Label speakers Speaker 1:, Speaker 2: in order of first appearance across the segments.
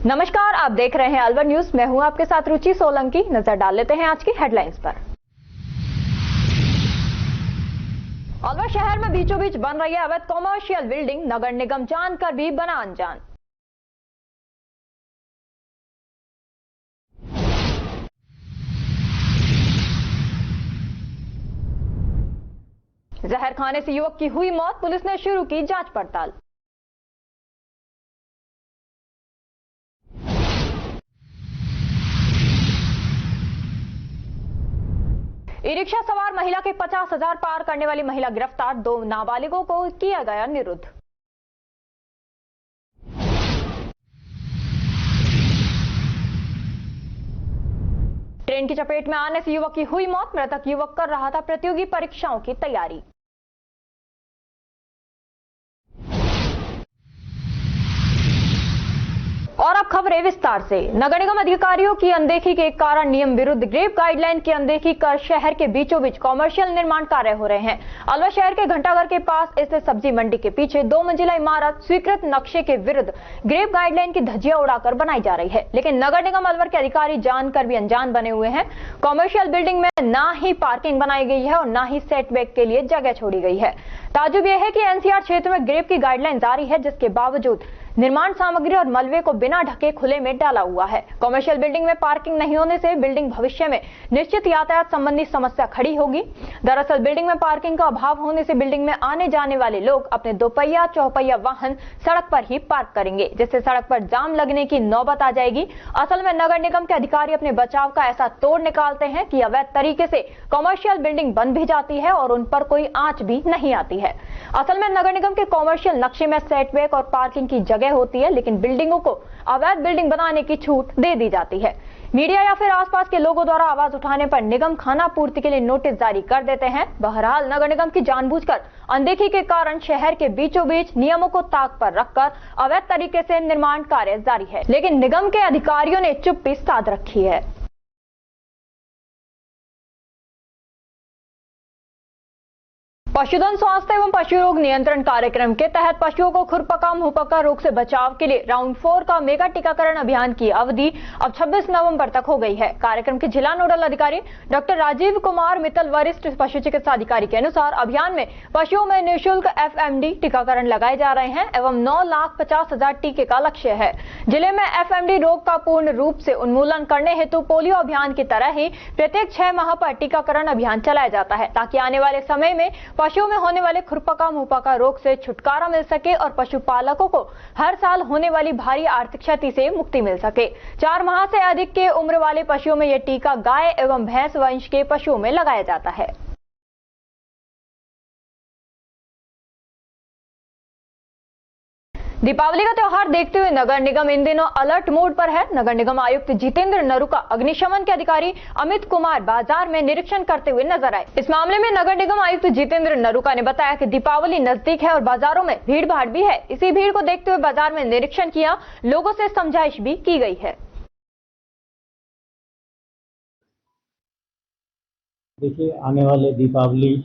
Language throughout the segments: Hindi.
Speaker 1: नमस्कार, आप देख रहे हैं अलवर न्यूज। मैं हूं आपके साथ रुचि सोलंकी। नजर डाल लेते हैं आज की हेडलाइंस पर। अलवर शहर में बीचों बीच बन रही है अवैध कॉमर्शियल बिल्डिंग, नगर निगम जानकर भी बना अनजान। जहर खाने से युवक की हुई मौत, पुलिस ने शुरू की जांच पड़ताल। ई रिक्शा सवार महिला के 50,000 पार करने वाली महिला गिरफ्तार, 2 नाबालिगों को किया गया निरुद्ध। ट्रेन की चपेट में आने से युवक की हुई मौत, मृतक युवक कर रहा था प्रतियोगी परीक्षाओं की तैयारी। और अब खबरें विस्तार से। नगर निगम अधिकारियों की अनदेखी के कारण नियम विरुद्ध ग्रेप गाइडलाइन की अनदेखी कर शहर के बीचों बीच कॉमर्शियल निर्माण कार्य हो रहे हैं। अलवर शहर के घंटाघर के पास स्थित सब्जी मंडी के पीछे 2 मंजिला इमारत स्वीकृत नक्शे के विरुद्ध ग्रेप गाइडलाइन की धज्जियां उड़ाकर बनाई जा रही है, लेकिन नगर निगम अलवर के अधिकारी जानकर भी अनजान बने हुए हैं। कॉमर्शियल बिल्डिंग में ना ही पार्किंग बनाई गई है और ना ही सेटबैक के लिए जगह छोड़ी गई है। ताजुब यह है कि एनसीआर क्षेत्र में ग्रेप की गाइडलाइन जारी है, जिसके बावजूद निर्माण सामग्री और मलबे को बिना ढके खुले में डाला हुआ है। कॉमर्शियल बिल्डिंग में पार्किंग नहीं होने से बिल्डिंग भविष्य में निश्चित यातायात संबंधी समस्या खड़ी होगी। दरअसल बिल्डिंग में पार्किंग का अभाव होने से बिल्डिंग में आने जाने वाले लोग अपने दोपहिया चौपहिया वाहन सड़क पर ही पार्क करेंगे, जिससे सड़क पर जाम लगने की नौबत आ जाएगी। असल में नगर निगम के अधिकारी अपने बचाव का ऐसा तोड़ निकालते हैं कि अवैध तरीके से कॉमर्शियल बिल्डिंग बन भी जाती है और उन पर कोई आंच भी नहीं आती है। असल में नगर निगम के कॉमर्शियल नक्शे में सेटबैक और पार्किंग की जगह होती है, लेकिन बिल्डिंगों को अवैध बिल्डिंग बनाने की छूट दे दी जाती है। मीडिया या फिर आसपास के लोगों द्वारा आवाज उठाने पर निगम खाना पूर्ति के लिए नोटिस जारी कर देते हैं। बहरहाल नगर निगम की जानबूझकर अनदेखी के कारण शहर के बीचों बीच नियमों को ताक पर रखकर अवैध तरीके से निर्माण कार्य जारी है, लेकिन निगम के अधिकारियों ने चुप्पी साध रखी है। पशुधन स्वास्थ्य एवं पशु रोग नियंत्रण कार्यक्रम के तहत पशुओं को खुरपका मुंहपका रोग से बचाव के लिए राउंड 4 का मेगा टीकाकरण अभियान की अवधि अब 26 नवंबर तक हो गई है। कार्यक्रम के जिला नोडल अधिकारी डॉक्टर राजीव कुमार मित्तल, वरिष्ठ पशु चिकित्सा अधिकारी के अनुसार अभियान में पशुओं में निःशुल्क FMD टीकाकरण लगाए जा रहे हैं एवं 9,50,000 टीके का लक्ष्य है। जिले में FMD रोग का पूर्ण रूप से उन्मूलन करने हेतु पोलियो अभियान की तरह ही प्रत्येक 6 माह पर टीकाकरण अभियान चलाया जाता है, ताकि आने वाले समय में पशुओं में होने वाले खुरपका मुंहपका रोग से छुटकारा मिल सके और पशुपालकों को हर साल होने वाली भारी आर्थिक क्षति से मुक्ति मिल सके। 4 माह से अधिक के उम्र वाले पशुओं में यह टीका गाय एवं भैंस वंश के पशुओं में लगाया जाता है। दीपावली का त्योहार देखते हुए नगर निगम इन दिनों अलर्ट मोड पर है। नगर निगम आयुक्त जितेंद्र नरूका अग्निशमन के अधिकारी अमित कुमार बाजार में निरीक्षण करते हुए नजर आए। इस मामले में नगर निगम आयुक्त जितेंद्र नरूका ने बताया कि दीपावली नजदीक है और बाजारों में भीड़ भाड़ भी है। इसी भीड़ को देखते हुए बाजार में निरीक्षण किया, लोगों से समझाइश भी की गई है।
Speaker 2: देखिए, आने वाले दीपावली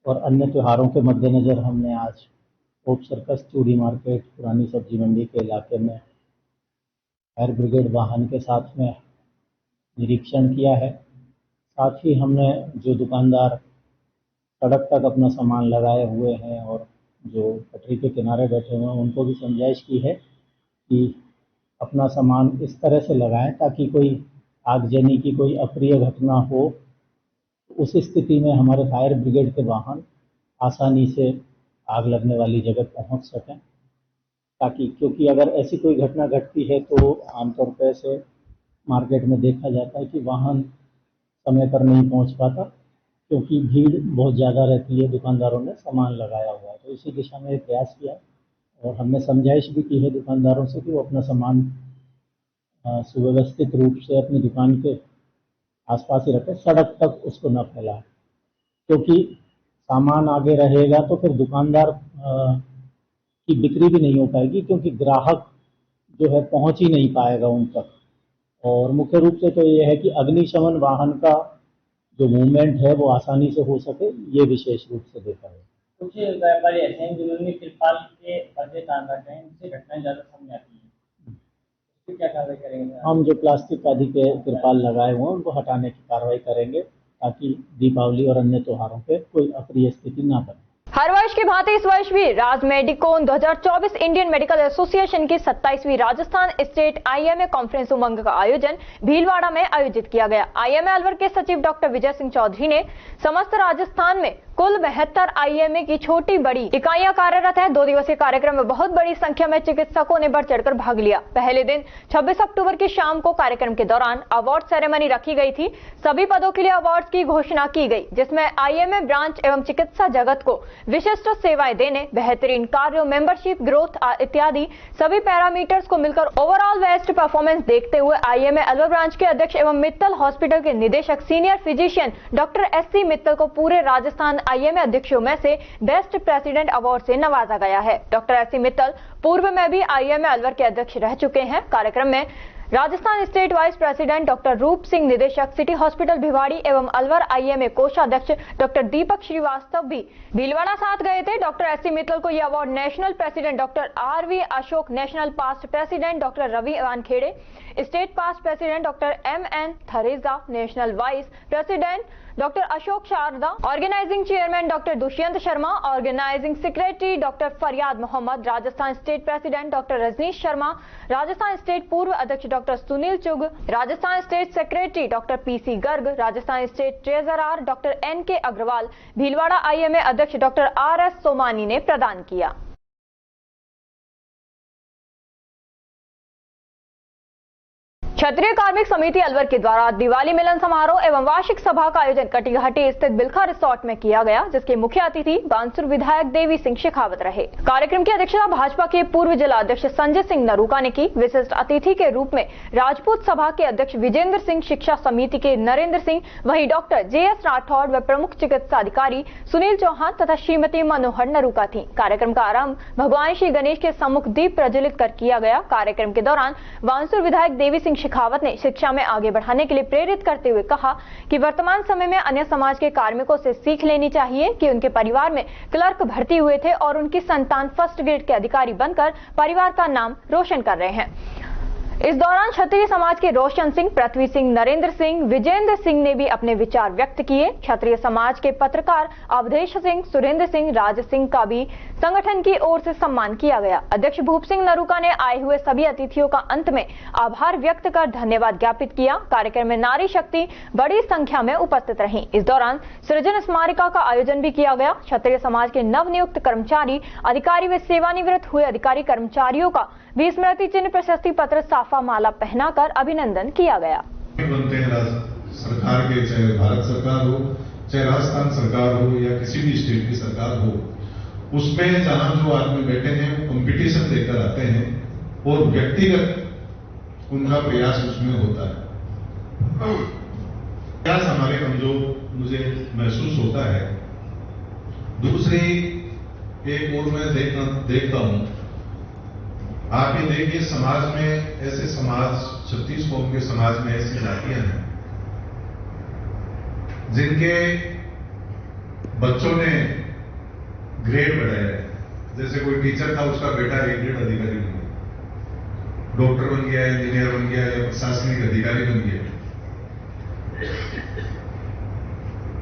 Speaker 2: और अन्य त्योहारों के मद्देनजर हमने आज होप सर्कस, चूड़ी मार्केट, पुरानी सब्जी मंडी के इलाके में फायर ब्रिगेड वाहन के साथ में निरीक्षण किया है। साथ ही हमने जो दुकानदार सड़क तक अपना सामान लगाए हुए हैं और जो पटरी के किनारे बैठे हुए हैं, उनको भी समझाइश की है कि अपना सामान इस तरह से लगाएं ताकि कोई आगजनी की कोई अप्रिय घटना हो। उस स्थिति में हमारे फायर ब्रिगेड के वाहन आसानी से आग लगने वाली जगह पहुंच सकें, ताकि क्योंकि अगर ऐसी कोई घटना घटती है तो आमतौर पर ऐसे मार्केट में देखा जाता है कि वाहन समय पर नहीं पहुंच पाता, क्योंकि भीड़ बहुत ज़्यादा रहती है, दुकानदारों ने सामान लगाया हुआ है। तो इसी दिशा में प्रयास किया और हमने समझाइश भी की है दुकानदारों से कि वो अपना सामान सुव्यवस्थित रूप से अपनी दुकान के आसपास ही रखें, सड़क तक उसको न फैलाएं, क्योंकि सामान आगे रहेगा तो फिर दुकानदार की बिक्री भी नहीं हो पाएगी, क्योंकि ग्राहक जो है पहुंच ही नहीं पाएगा उन तक। और मुख्य रूप से तो ये है कि अग्निशमन वाहन का जो मूवमेंट है वो आसानी से हो सके, ये विशेष रूप से देखा है।
Speaker 3: कुछ व्यापारी ऐसे हैं जिन्होंने तिरपाल के पर्दे तान रखे हैं, जिससे घटनाएं ज़्यादा सामने आती हैं।
Speaker 2: क्या कार्रवाई करेंगे? हम जो प्लास्टिक आदि के तिरपाल लगाए हुए हैं उनको हटाने की कार्रवाई करेंगे ताकि दीपावली और अन्य त्योहारों पे कोई अप्रिय स्थिति ना बने।
Speaker 1: हर वर्ष की भांति इस वर्ष भी राज मेडिकोन 2024 इंडियन मेडिकल एसोसिएशन की 27वीं राजस्थान स्टेट आईएमए कॉन्फ्रेंस उमंग का आयोजन भीलवाड़ा में आयोजित किया गया। आईएमए अलवर के सचिव डॉक्टर विजय सिंह चौधरी ने समस्त राजस्थान में कुल 72 आईएमए की छोटी बड़ी इकाइयां कार्यरत है। 2 दिवसीय कार्यक्रम में बहुत बड़ी संख्या में चिकित्सकों ने बढ़ चढ़कर भाग लिया। पहले दिन 26 अक्टूबर की शाम को कार्यक्रम के दौरान अवार्ड सेरेमनी रखी गई थी। सभी पदों के लिए अवार्ड की घोषणा की गई, जिसमें आईएमए ब्रांच एवं चिकित्सा जगत को विशिष्ट सेवाएं देने, बेहतरीन कार्यों, मेंबरशिप ग्रोथ इत्यादि सभी पैरामीटर्स को मिलकर ओवरऑल बेस्ट परफॉर्मेंस देखते हुए आईएमए अलवर ब्रांच के अध्यक्ष एवं मित्तल हॉस्पिटल के निदेशक senior physician doctor SC Mittal को पूरे राजस्थान आईएमए अध्यक्षों में से बेस्ट प्रेसिडेंट अवार्ड से नवाजा गया है। डॉक्टर एससी मित्तल पूर्व में भी आईएमए अलवर के अध्यक्ष रह चुके हैं। कार्यक्रम में Rajasthan state wise president doctor रूप सिंह, निदेशक सिटी हॉस्पिटल भिवाड़ी एवं अलवर आईएमए कोषाध्यक्ष डॉक्टर दीपक श्रीवास्तव भी भीलवाड़ा साथ गए थे। डॉक्टर एससी मित्तल को यह award national president doctor RV Ashok, national past president doctor Ravi Wankhede, state past president doctor MN Thareja, national vice president doctor Ashok Sharda, organising chairman doctor Dushyant Sharma, organising secretary doctor Fariyad Mohammad, Rajasthan state president doctor Rajnish Sharma, Rajasthan state पूर्व अध्यक्ष doctor Sunil Chugh, Rajasthan state secretary doctor PC Garg, Rajasthan state treasurer doctor NK Agarwal, Bhilwara IMA अध्यक्ष डॉक्टर आरएस सोमानी ने प्रदान किया। क्षत्रिय कार्मिक समिति अलवर के द्वारा दिवाली मिलन समारोह एवं वार्षिक सभा का आयोजन कटिघाटी स्थित बिलखा रिसोर्ट में किया गया, जिसके मुख्य अतिथि बांसुर विधायक देवी सिंह शेखावत रहे। कार्यक्रम की अध्यक्षता भाजपा के पूर्व जिला अध्यक्ष संजय सिंह नरूका ने की। विशिष्ट अतिथि के रूप में राजपूत सभा के अध्यक्ष विजेंद्र सिंह, शिक्षा समिति के नरेंद्र सिंह, वहीं डॉक्टर जेएस राठौड़ व प्रमुख चिकित्सा अधिकारी सुनील चौहान तथा श्रीमती मनोहर नरूका थी। कार्यक्रम का आरंभ भगवान श्री गणेश के सम्मुख दीप प्रज्वलित कर किया गया। कार्यक्रम के दौरान बांसुर विधायक देवी सिंह शेखावत ने शिक्षा में आगे बढ़ाने के लिए प्रेरित करते हुए कहा कि वर्तमान समय में अन्य समाज के कार्मिकों से सीख लेनी चाहिए कि उनके परिवार में क्लर्क भर्ती हुए थे और उनकी संतान फर्स्ट ग्रेड के अधिकारी बनकर परिवार का नाम रोशन कर रहे हैं। इस दौरान क्षत्रिय समाज के रोशन सिंह, पृथ्वी सिंह, नरेंद्र सिंह, विजेंद्र सिंह ने भी अपने विचार व्यक्त किए। क्षत्रिय समाज के पत्रकार अवधेश सिंह, सुरेंद्र सिंह, राज सिंह का भी संगठन की ओर से सम्मान किया गया। अध्यक्ष भूप सिंह नरूका ने आए हुए सभी अतिथियों का अंत में आभार व्यक्त कर धन्यवाद ज्ञापित किया। कार्यक्रम में नारी शक्ति बड़ी संख्या में उपस्थित रही। इस दौरान सृजन स्मारिका का आयोजन भी किया गया। क्षत्रिय समाज के नवनियुक्त कर्मचारी, अधिकारी व सेवानिवृत्त हुए अधिकारी कर्मचारियों का भी स्मृति चिन्ह, प्रशस्ति पत्र, साफा माला पहनाकर अभिनंदन किया गया।
Speaker 3: बनते हैं सरकार के, चाहे भारत सरकार हो, चाहे राजस्थान सरकार हो या किसी भी स्टेट की सरकार हो, उसमें जहां जो आदमी बैठे हैं वो कंपटीशन लेकर आते हैं और व्यक्तिगत उनका प्रयास उसमें होता है। प्रयास हमारे कमजोर मुझे महसूस होता है। दूसरी एक और मैं देखता हूं, आप ये देखिए समाज में ऐसे समाज, 36 कौम के समाज में ऐसी जातियां हैं जिनके बच्चों ने ग्रेड बढ़ाया है। जैसे कोई टीचर था, उसका बेटा एक ग्रेड अधिकारी बन गया, डॉक्टर बन गया, इंजीनियर बन गया या प्रशासनिक अधिकारी बन गया।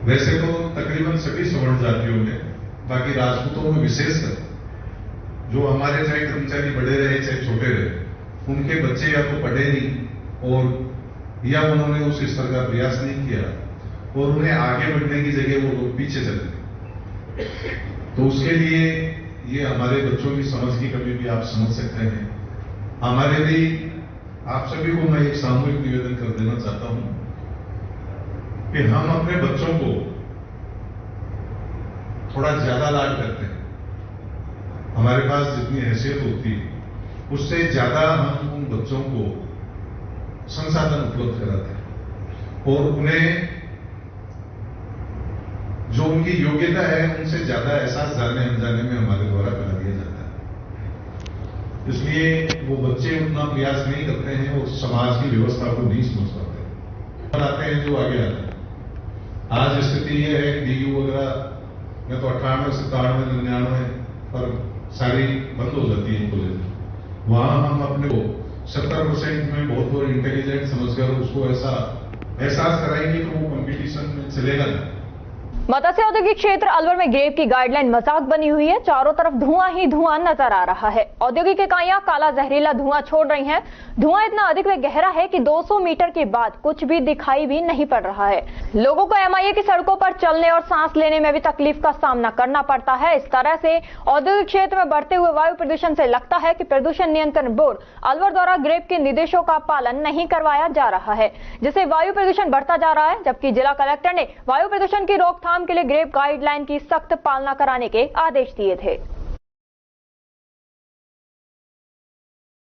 Speaker 3: वैसे तो तकरीबन सभी सवर्ण जातियों में, बाकी राजपूतों में विशेषकर जो हमारे चाहे कर्मचारी बड़े रहे चाहे छोटे रहे, उनके बच्चे या तो पढ़े नहीं और या उन्होंने उस स्तर का प्रयास नहीं किया और उन्हें आगे बढ़ने की जगह वो लोग पीछे चले गए। तो उसके लिए ये हमारे बच्चों की समझ की कमी भी आप समझ सकते हैं। हमारे भी आप सभी को मैं एक सामूहिक निवेदन कर देना चाहता हूं कि हम अपने बच्चों को थोड़ा ज्यादा लाड करते हैं। हमारे पास जितनी हैसियत होती है उससे ज्यादा हम उन बच्चों को संसाधन उपलब्ध कराते हैं और उन्हें जो उनकी योग्यता है उनसे ज्यादा एहसास जाने अनजाने में हमारे द्वारा करा दिया जाता है। इसलिए वो बच्चे उतना प्रयास नहीं करते हैं और समाज की व्यवस्था को नहीं समझ पाते, आते हैं जो आगे आते हैं। आज स्थिति यह है कि DU वगैरह या तो 98, 97, 99 पर सारी बंद हो जाती है कॉलेज। वहां हम अपने को 70% में बहुत इंटेलिजेंट समझकर उसको ऐसा एहसास कराएंगे तो वो कंपटीशन में चलेगा नहीं।
Speaker 1: मत्स्य औद्योगिक क्षेत्र अलवर में ग्रेप की गाइडलाइन मजाक बनी हुई है। चारों तरफ धुआं ही धुआं नजर आ रहा है। औद्योगिक इकाइयां काला जहरीला धुआं छोड़ रही हैं। धुआं इतना अधिक व गहरा है कि 200 मीटर के बाद कुछ भी दिखाई भी नहीं पड़ रहा है। लोगों को एमआईए की सड़कों पर चलने और सांस लेने में भी तकलीफ का सामना करना पड़ता है। इस तरह से औद्योगिक क्षेत्र में बढ़ते हुए वायु प्रदूषण से लगता है कि प्रदूषण नियंत्रण बोर्ड अलवर द्वारा ग्रेप के निर्देशों का पालन नहीं करवाया जा रहा है, जिससे वायु प्रदूषण बढ़ता जा रहा है। जबकि जिला कलेक्टर ने वायु प्रदूषण की रोकथाम के लिए ग्रेप गाइडलाइन की सख्त पालना कराने के आदेश दिए थे।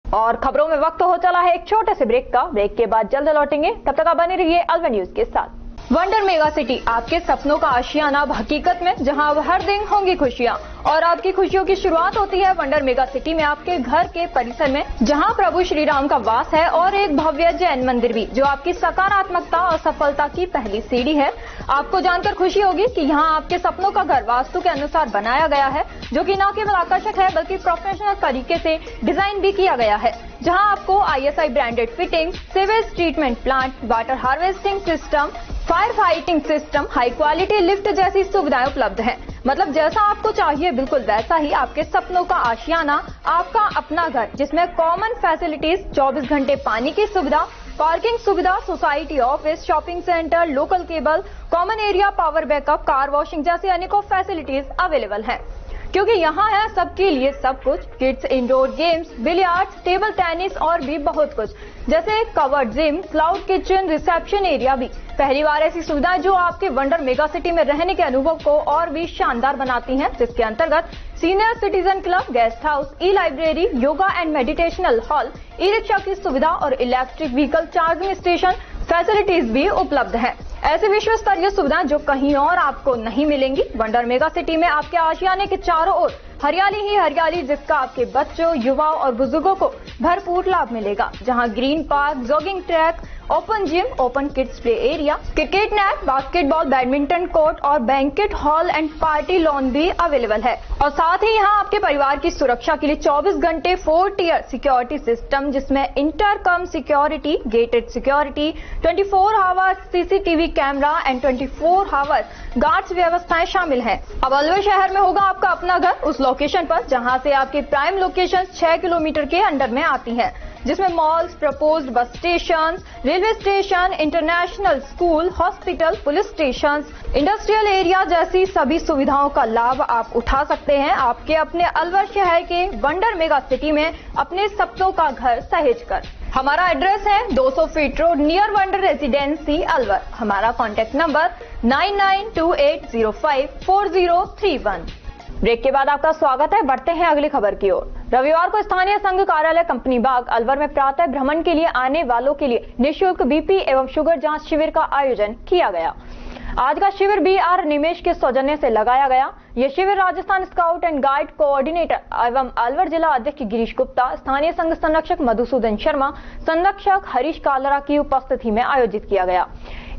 Speaker 1: और खबरों में वक्त हो चला है एक छोटे से ब्रेक का। ब्रेक के बाद जल्द लौटेंगे, तब तक आप बने रहिए अलवर न्यूज के साथ। वंडर मेगा सिटी, आपके सपनों का आशियाना अब हकीकत में, जहां अब हर दिन होंगी खुशियां। और आपकी खुशियों की शुरुआत होती है वंडर मेगा सिटी में, आपके घर के परिसर में, जहां प्रभु श्री राम का वास है और एक भव्य जैन मंदिर भी, जो आपकी सकारात्मकता और सफलता की पहली सीढ़ी है। आपको जानकर खुशी होगी कि यहाँ आपके सपनों का घर वास्तु के अनुसार बनाया गया है, जो कि न केवल आकर्षक है बल्कि प्रोफेशनल तरीके से डिजाइन भी किया गया है, जहाँ आपको ISI branded fitting, sewage treatment plant, water harvesting system, fire fighting system, high quality lift जैसी सुविधाएं उपलब्ध हैं। मतलब जैसा आपको चाहिए बिल्कुल वैसा ही आपके सपनों का आशियाना, आपका अपना घर, जिसमें कॉमन फैसिलिटीज, 24 घंटे पानी की सुविधा, पार्किंग सुविधा, society office, shopping centre, local cable, common area, power backup, car washing जैसी अनेकों फैसिलिटीज अवेलेबल हैं। क्योंकि यहाँ है सबके लिए सब कुछ, kids indoor games, billiards, table tennis और भी बहुत कुछ, जैसे covered gym, cloud kitchen, reception area भी। पहली बार ऐसी सुविधाएं जो आपके वंडर मेगा सिटी में रहने के अनुभव को और भी शानदार बनाती हैं, जिसके अंतर्गत senior citizen club, guest house, E library, yoga and meditational hall, e rickshaw की सुविधा और electric vehicle charging station facilities भी उपलब्ध है। ऐसी विश्व स्तरीय सुविधाएं जो कहीं और आपको नहीं मिलेंगी। वंडर मेगा सिटी में आपके आशियाने के चारों ओर हरियाली ही हरियाली, जिसका आपके बच्चों, युवाओं और बुजुर्गों को भरपूर लाभ मिलेगा। जहां green park, jogging track, open gym, open kids play area, cricket net, basketball, badminton court और banquet hall and party lawn भी अवेलेबल है। और साथ ही यहाँ आपके परिवार की सुरक्षा के लिए 24 घंटे 4 टियर सिक्योरिटी सिस्टम, जिसमें intercom security, gated security, 24 hours CCTV camera and 24 hours guards व्यवस्थाएं शामिल हैं। अब अलवर शहर में होगा आपका अपना घर, उस लोकेशन पर जहां से आपकी प्राइम लोकेशन 6 किलोमीटर के अंडर में आती है, जिसमें malls, proposed bus station, railway station, international school, hospital, police station, industrial area जैसी सभी सुविधाओं का लाभ आप उठा सकते हैं आपके अपने अलवर शहर के वंडर मेगा सिटी में, अपने सपनों का घर सहेज कर। हमारा एड्रेस है 200 feet road, near wonder residency, Alwar. हमारा कॉन्टैक्ट नंबर 9928054031। ब्रेक के बाद आपका स्वागत है। बढ़ते हैं अगली खबर की ओर। रविवार को स्थानीय संघ कार्यालय कंपनी बाग अलवर में प्रातः भ्रमण के लिए आने वालों के लिए निःशुल्क BP एवं शुगर जांच शिविर का आयोजन किया गया। आज का शिविर BR निमेश के सौजन्य से लगाया गया। यह शिविर Rajasthan scout and guide coordinator एवं अलवर जिला अध्यक्ष गिरीश गुप्ता, स्थानीय संघ संरक्षक मधुसूदन शर्मा, संरक्षक हरीश कालरा की उपस्थिति में आयोजित किया गया।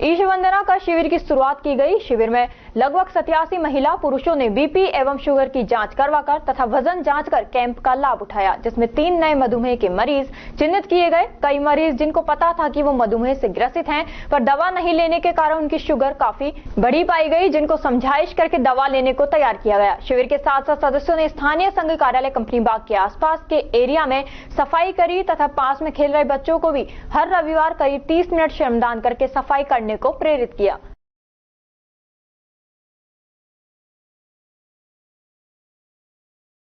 Speaker 1: ईश वंदना का शिविर की शुरुआत की गई। शिविर में लगभग 87 महिला पुरुषों ने BP एवं शुगर की जांच करवाकर तथा वजन जांच कर कैंप का लाभ उठाया, जिसमें 3 नए मधुमेह के मरीज चिन्हित किए गए। कई मरीज जिनको पता था कि वो मधुमेह से ग्रसित हैं, पर दवा नहीं लेने के कारण उनकी शुगर काफी बढ़ी पाई गई, जिनको समझाइश करके दवा लेने को तैयार किया गया। शिविर के साथ साथ सदस्यों ने स्थानीय संघ कार्यालय कंपनी बाग के आसपास के एरिया में सफाई करी तथा पास में खेल रहे बच्चों को भी हर रविवार करीब 30 मिनट श्रमदान करके सफाई करने को प्रेरित किया।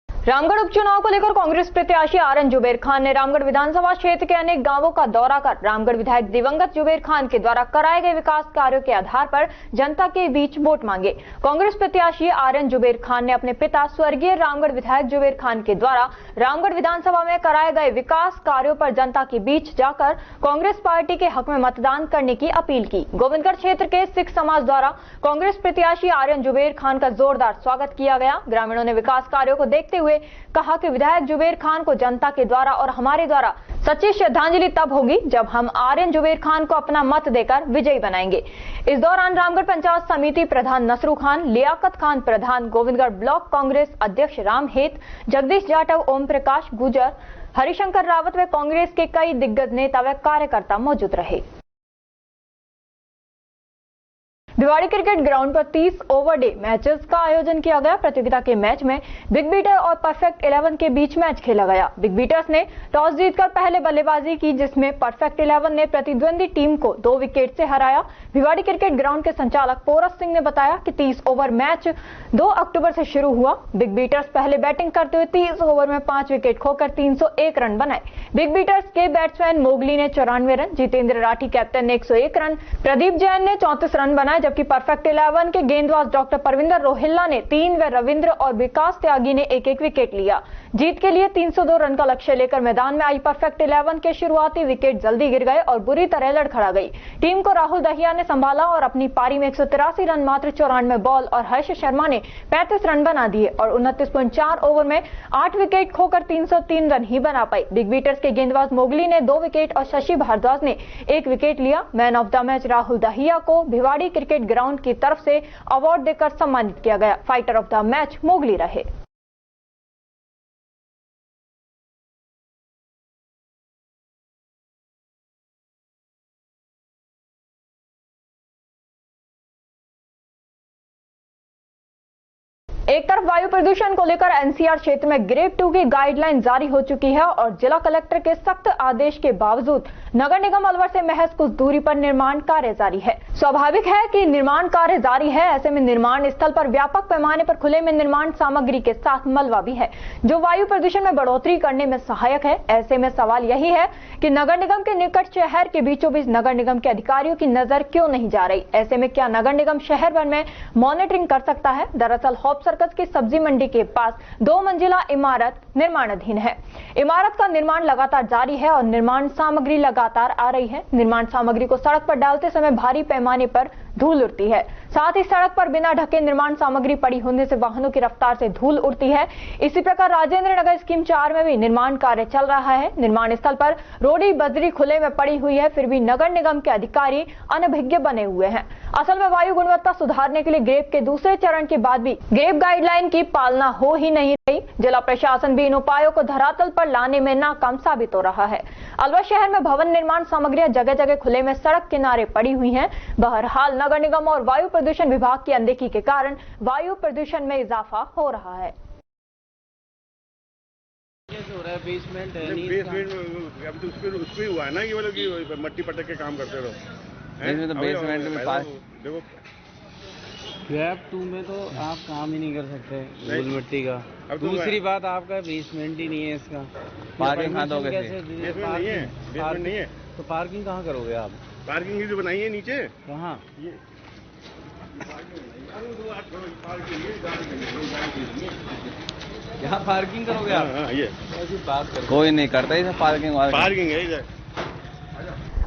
Speaker 1: रामगढ़ उपचुनाव को लेकर कांग्रेस प्रत्याशी RN जुबेर खान ने रामगढ़ विधानसभा क्षेत्र के अनेक गांवों का दौरा कर रामगढ़ विधायक दिवंगत जुबेर खान के द्वारा कराए गए विकास कार्यों के आधार पर जनता के बीच वोट मांगे। कांग्रेस प्रत्याशी RN जुबेर खान ने अपने पिता स्वर्गीय रामगढ़ विधायक जुबेर खान के द्वारा रामगढ़ विधानसभा में कराए गए विकास कार्यों पर जनता के बीच जाकर कांग्रेस पार्टी के हक में मतदान करने की अपील की। गोविंदगढ़ क्षेत्र के सिख समाज द्वारा कांग्रेस प्रत्याशी RN जुबेर खान का जोरदार स्वागत किया गया। ग्रामीणों ने विकास कार्यों को देखते हुए कहा कि विधायक जुबेर खान को जनता के द्वारा और हमारे द्वारा सच्ची श्रद्धांजलि तब होगी जब हम RN जुबेर खान को अपना मत देकर विजयी बनाएंगे। इस दौरान रामगढ़ पंचायत समिति प्रधान नसरू खान, लियाकत खान प्रधान, गोविंदगढ़ ब्लॉक कांग्रेस अध्यक्ष राम हेत, जगदीश जाटव, ओम प्रकाश गुजर, हरिशंकर रावत व कांग्रेस के कई दिग्गज नेता व कार्यकर्ता मौजूद रहे। भिवाड़ी क्रिकेट ग्राउंड पर 30 ओवर-डे मैचेस का आयोजन किया गया। प्रतियोगिता के मैच में बिग बीटर और परफेक्ट 11 के बीच मैच खेला गया। बिग बीटर्स ने टॉस जीतकर पहले बल्लेबाजी की, जिसमें परफेक्ट 11 ने प्रतिद्वंदी टीम को 2 विकेट से हराया। भिवाड़ी क्रिकेट ग्राउंड के संचालक पोरस सिंह ने बताया कि 30 ओवर मैच 2 अक्टूबर से शुरू हुआ। बिग बीटर्स पहले बैटिंग करते हुए 30 ओवर में 5 विकेट खोकर 301 रन बनाए। बिग बीटर्स के बैट्समैन मोगली ने 94 रन, जितेंद्र राठी कैप्टन ने 101 रन, प्रदीप जैन ने 34 रन बनाए, जबकि परफेक्ट 11 के गेंदबाज डॉक्टर परविंदर रोहिल्ला ने 3 व रविंद्र और विकास त्यागी ने 1-1 विकेट लिया। जीत के लिए 302 रन का लक्ष्य लेकर मैदान में आई परफेक्ट 11 के शुरुआती विकेट जल्दी गिर गए और बुरी तरह लड़खड़ा गई। टीम को राहुल दहिया ने संभाला और अपनी पारी में 183 रन मात्र 94 बॉल और हर्ष शर्मा ने 35 रन बना दिए और 29.4 ओवर में 8 विकेट खोकर 303 रन ही बना पाई। बिग बीटर्स के गेंदबाज मोगली ने 2 विकेट और शशि भारद्वाज ने 1 विकेट लिया। Man of the match Rahul Dahiya को भिवाड़ी क्रिकेट ग्राउंड की तरफ से अवार्ड देकर सम्मानित किया गया। Fighter of the match Mowgli रहे। एक तरफ वायु प्रदूषण को लेकर एनसीआर क्षेत्र में ग्रेड 2 की गाइडलाइन जारी हो चुकी है और जिला कलेक्टर के सख्त आदेश के बावजूद नगर निगम अलवर से महज कुछ दूरी पर निर्माण कार्य जारी है। स्वाभाविक है कि निर्माण कार्य जारी है, ऐसे में निर्माण स्थल पर व्यापक पैमाने पर खुले में निर्माण सामग्री के साथ मलबा भी है, जो वायु प्रदूषण में बढ़ोतरी करने में सहायक है। ऐसे में सवाल यही है कि नगर निगम के निकट शहर के बीचों बीच नगर निगम के अधिकारियों की नजर क्यों नहीं जा रही। ऐसे में क्या नगर निगम शहर भर में मॉनिटरिंग कर सकता है? दरअसल होप सर्कस की सब्जी मंडी के पास 2 मंजिला इमारत निर्माणाधीन है। इमारत का निर्माण लगातार जारी है और निर्माण सामग्री लगातार आ रही है। निर्माण सामग्री को सड़क पर डालते समय भारी पैमाने पर धूल उड़ती है। साथ ही सड़क पर बिना ढके निर्माण सामग्री पड़ी होने से वाहनों की रफ्तार से धूल उड़ती है। इसी प्रकार राजेंद्र नगर स्कीम 4 में भी निर्माण कार्य चल रहा है। निर्माण स्थल पर रोडी बजरी खुले में पड़ी हुई है, फिर भी नगर निगम के अधिकारी अनभिज्ञ बने हुए हैं। असल में वायु गुणवत्ता सुधारने के लिए ग्रेप के दूसरे चरण के बाद भी ग्रेप गाइडलाइन की पालना हो ही नहीं रही। जिला प्रशासन भी इन उपायों को धरातल पर लाने में नाकाम साबित हो रहा है। अलवर शहर में भवन निर्माण सामग्रियां जगह जगह खुले में सड़क किनारे पड़ी हुई हैं। बहरहाल नगर निगम और वायु प्रदूषण विभाग की अनदेखी के कारण वायु प्रदूषण में इजाफा हो रहा है।
Speaker 4: बेसमेंट अब तो उसमें हुआ है ना, ये वाला कि मट्टी पटक के काम करते रहो। तो बेसमेंट में पास देखो
Speaker 5: ग्रेप 2 में तो आप काम ही नहीं कर सकते धूल मिट्टी का। अब दूसरी बात आपका बेसमेंट ही नहीं है, इसका पार्किंग कैसे? बेसमेंट नहीं है तो पार्किंग कहाँ करोगे आप?
Speaker 4: पार्किंग ही जो बनाई है नीचे।
Speaker 5: कहाँ? यहाँ पार्किंग करोगे आप?
Speaker 4: हाँ, ये
Speaker 5: ऐसी बात कर कोई नहीं करता इसे
Speaker 4: पार्किंग है इधर।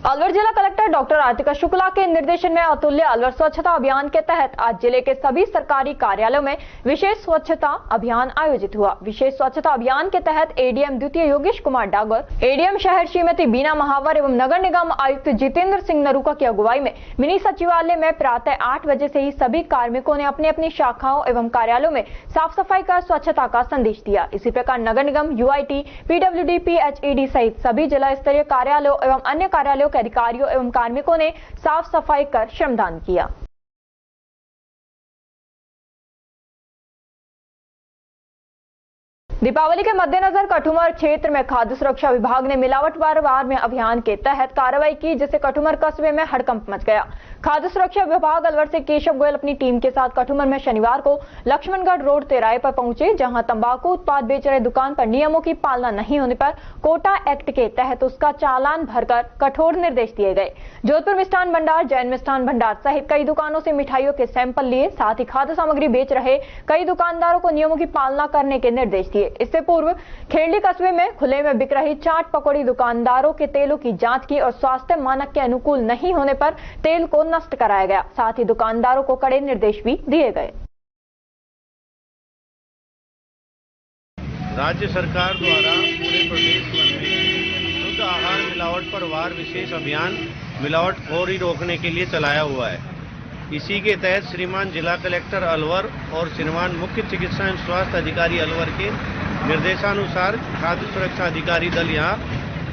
Speaker 1: अलवर जिला कलेक्टर डॉक्टर आरतिका शुक्ला के निर्देशन में अतुल्य अलवर स्वच्छता अभियान के तहत आज जिले के सभी सरकारी कार्यालयों में विशेष स्वच्छता अभियान आयोजित हुआ। विशेष स्वच्छता अभियान के तहत एडीएम द्वितीय योगेश कुमार डागर, एडीएम शहर श्रीमती बीना महावर एवं नगर निगम आयुक्त जितेंद्र सिंह नरूका की अगुवाई में मिनी सचिवालय में प्रातः 8 बजे से ही सभी कार्मिकों ने अपनी अपनी शाखाओं एवं कार्यालयों में साफ सफाई कर स्वच्छता का संदेश दिया। इसी प्रकार नगर निगम, यूआईटी, पीडब्ल्यूडी, पीएचईडी सहित सभी जिला स्तरीय कार्यालयों एवं अन्य कार्यालयों अधिकारियों एवं कार्मिकों ने साफ सफाई कर श्रमदान किया। दीपावली के मद्देनजर कठुमर क्षेत्र में खाद्य सुरक्षा विभाग ने मिलावटवार में अभियान के तहत कार्रवाई की, जिससे कठुमर कस्बे में हड़कंप मच गया। खाद्य सुरक्षा विभाग अलवर से केशव गोयल अपनी टीम के साथ कठुमर में शनिवार को लक्ष्मणगढ़ रोड तिराहे पर पहुंचे, जहां तंबाकू उत्पाद बेच रहे दुकान पर नियमों की पालना नहीं होने पर कोटा एक्ट के तहत उसका चालान भरकर कठोर निर्देश दिए गए। जोधपुर मिष्ठान भंडार, जैन मिष्ठान भंडार सहित कई दुकानों से मिठाइयों के सैंपल लिए, साथ ही खाद्य सामग्री बेच रहे कई दुकानदारों को नियमों की पालना करने के निर्देश दिए। इससे पूर्व खेड़ली कस्बे में खुले में बिक रही चाट पकौड़ी दुकानदारों के तेलों की जांच की और स्वास्थ्य मानक के अनुकूल नहीं होने पर तेल को नष्ट कराया गया। साथ ही दुकानदारों को कड़े निर्देश भी दिए गए।
Speaker 6: राज्य सरकार द्वारा पूरे प्रदेश में शुद्ध आहार मिलावट पर वार विशेष अभियान मिलावटखोरी रोकने के लिए चलाया हुआ है। इसी के तहत श्रीमान जिला कलेक्टर अलवर और श्रीमान मुख्य चिकित्सा एवं स्वास्थ्य अधिकारी अलवर के निर्देशानुसार खाद्य सुरक्षा अधिकारी दल यहाँ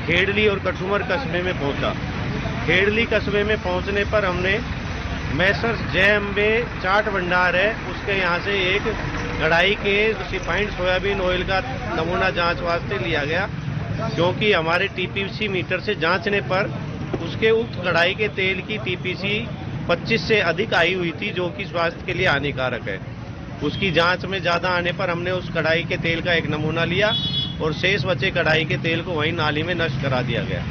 Speaker 6: खेड़ली और कठुमर कस्बे में पहुंचा। खेड़ली कस्बे में पहुंचने पर हमने मैसर्स जय अम्बे चाट भंडार है, उसके यहाँ से एक कढ़ाई के रिफाइंड सोयाबीन ऑयल का नमूना जांच वास्ते लिया गया, क्योंकि हमारे टीपीसी मीटर से जांचने पर उसके उक्त कढ़ाई के तेल की टीपीसी 25 से अधिक आई हुई थी, जो कि स्वास्थ्य के लिए हानिकारक है। उसकी जांच में ज्यादा आने पर हमने उस कढ़ाई के तेल का एक नमूना लिया और शेष बचे कढ़ाई के तेल को वहीं नाली में नष्ट करा दिया गया।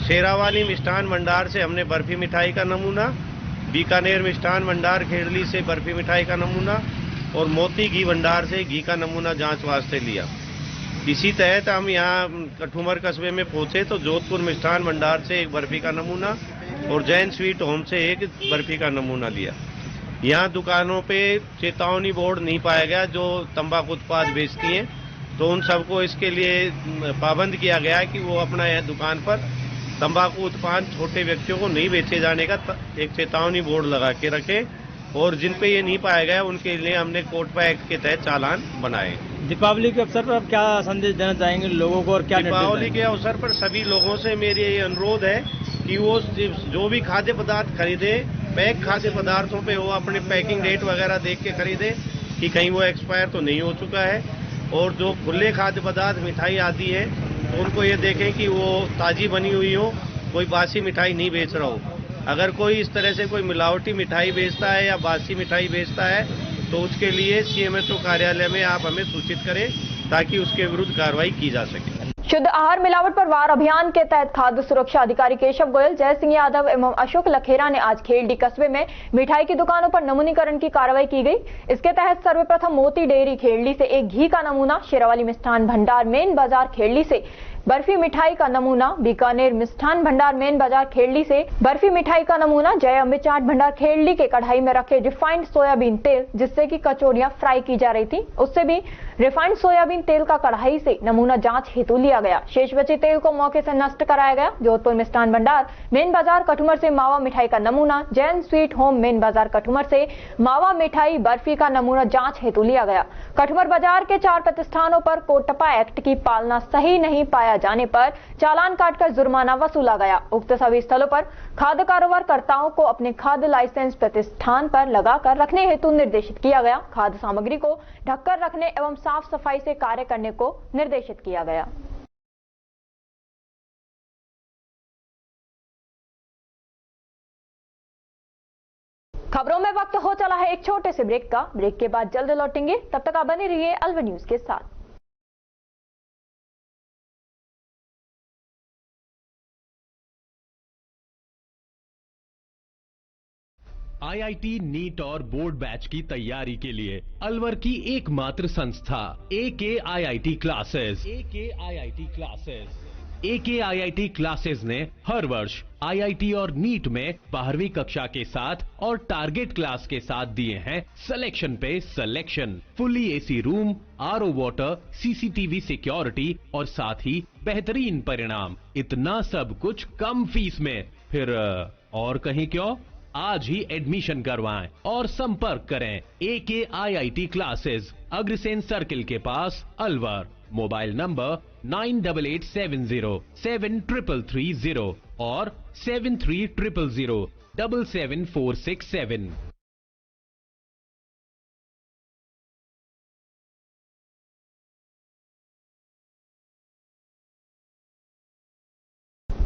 Speaker 6: शेरावाली मिष्ठान भंडार से हमने बर्फी मिठाई का नमूना, बीकानेर मिष्ठान भंडार खेड़ली से बर्फी मिठाई का नमूना और मोती घी भंडार से घी का नमूना जांच वास्ते लिया। इसी तहत हम यहाँ कठुमर कस्बे में पहुंचे तो जोधपुर मिष्ठान भंडार से एक बर्फी का नमूना और जैन स्वीट होम से एक बर्फी का नमूना लिया। यहाँ दुकानों पे चेतावनी बोर्ड नहीं पाया गया जो तंबाकू उत्पाद बेचती हैं, तो उन सबको इसके लिए पाबंद किया गया कि वो अपना यह दुकान पर तंबाकू उत्पाद छोटे व्यक्तियों को नहीं बेचे जाने का एक चेतावनी बोर्ड लगा के रखे, और जिन पे ये नहीं पाया गया उनके लिए हमने कोटपा एक्ट के तहत चालान बनाए।
Speaker 7: दीपावली के अवसर पर आप क्या संदेश देना चाहेंगे लोगों को और क्या?
Speaker 6: दीपावली के अवसर पर सभी लोगों से मेरी ये अनुरोध है कि वो जो भी खाद्य पदार्थ खरीदे, पैक खाद्य पदार्थों पे वो अपने पैकिंग डेट वगैरह देख के खरीदे कि कहीं वो एक्सपायर तो नहीं हो चुका है, और जो खुले खाद्य पदार्थ मिठाई आती है तो उनको ये देखें कि वो ताजी बनी हुई हो, कोई बासी मिठाई नहीं बेच रहा हो। अगर कोई इस तरह से कोई मिलावटी मिठाई बेचता है या बासी मिठाई बेचता है तो उसके लिए सीएमएचओ कार्यालय में आप हमें सूचित करें ताकि उसके विरुद्ध कार्रवाई की जा सके।
Speaker 1: शुद्ध आहार मिलावट पर वार अभियान के तहत खाद्य सुरक्षा अधिकारी केशव गोयल, जय सिंह यादव एवं अशोक लखेरा ने आज खेड़ली कस्बे में मिठाई की दुकानों पर नमूनीकरण की कार्रवाई की गई। इसके तहत सर्वप्रथम मोती डेयरी खेड़ली से एक घी का नमूना, शेरावाली मिष्ठान भंडार मेन बाजार खेड़ली से बर्फी मिठाई का नमूना, बीकानेर मिष्ठान भंडार मेन बाजार खेड़ली से बर्फी मिठाई का नमूना, जय अम्बे चाट भंडार खेड़ली के कढ़ाई में रखे रिफाइंड सोयाबीन तेल जिससे कि कचौड़ियां फ्राई की जा रही थी, उससे भी रिफाइंड सोयाबीन तेल का कढ़ाई से नमूना जांच हेतु लिया गया। शेष बचे तेल को मौके से नष्ट कराया गया। जोधपुर मिष्ठान भंडार मेन बाजार कठुमर से मावा मिठाई का नमूना, जैन स्वीट होम मेन बाजार कठुमर से मावा मिठाई बर्फी का नमूना जांच हेतु लिया गया। कठुमर बाजार के 4 प्रतिष्ठानों पर कोटपा एक्ट की पालना सही नहीं पाया जाने पर चालान काटकर जुर्माना वसूला गया। उक्त सभी स्थलों पर खाद्य कारोबारकर्ताओं को अपने खाद्य लाइसेंस प्रतिष्ठान पर लगाकर रखने हेतु निर्देशित किया गया। खाद्य सामग्री को ढककर रखने एवं साफ सफाई से कार्य करने को निर्देशित किया गया। खबरों में वक्त हो चला है एक छोटे से ब्रेक का। ब्रेक के बाद जल्द लौटेंगे, तब तक आप बने रहिए अलवर न्यूज के साथ।
Speaker 8: आईआईटी नीट और बोर्ड बैच की तैयारी के लिए अलवर की एकमात्र संस्था AKIIT क्लासेस। AKIIT क्लासेस ने हर वर्ष आईआईटी और नीट में 12वीं कक्षा के साथ और टारगेट क्लास के साथ दिए हैं सिलेक्शन पे selection. Fully AC room, RO water, CCTV security और साथ ही बेहतरीन परिणाम। इतना सब कुछ कम फीस में, फिर और कहीं क्यों? आज ही एडमिशन करवाएं और संपर्क करें AKIIT क्लासेस, अग्रसेन सर्किल के पास अलवर। मोबाइल नंबर 9870733330 और 7300077467।